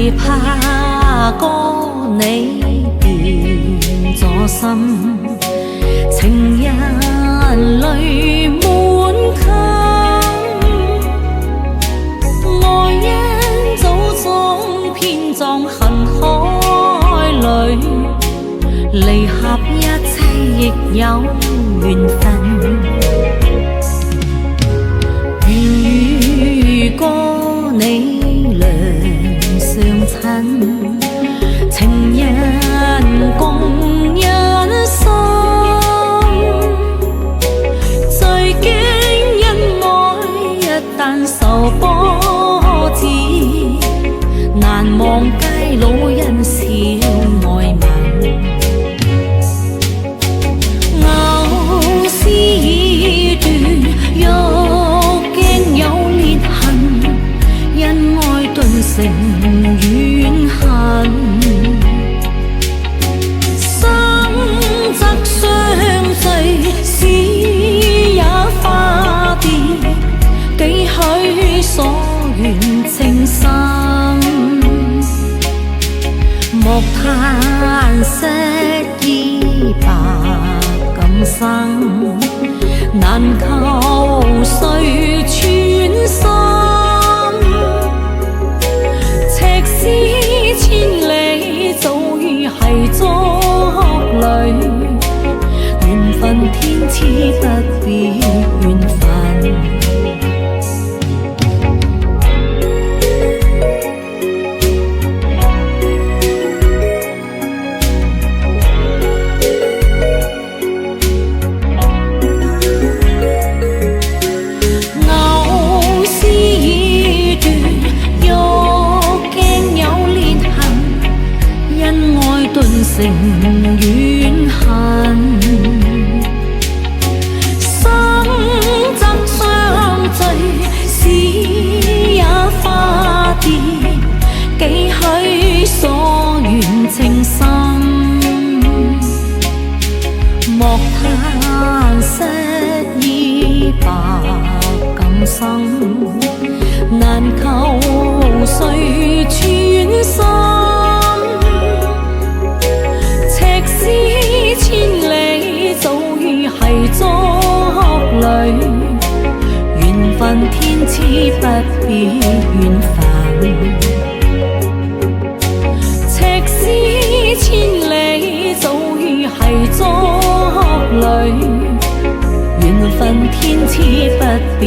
為怕歌你變咗心，情人淚滿襟，愛因早種偏葬恨海裏，離合一切亦有緣分。願與歌你兩相親，情人共一生，最驚恩愛一旦受波折，難忘偕老恩笑愛盟。藕絲已斷，玉鏡有裂痕，因愛頓成怨恨。生則相聚，死也化別，幾許所願情深。莫嘆惜依白今生，難求誰全心。赤絲千里，早已係觸侶，緣分天賜不必緣分。成怨恨，生則相聚，死也化別，幾許所願情深。莫嘆惜依白今生，難求誰全心。千里早已係觸侶，緣分天賜不必緣分。赤絲千里早已係觸侶，緣分天賜不必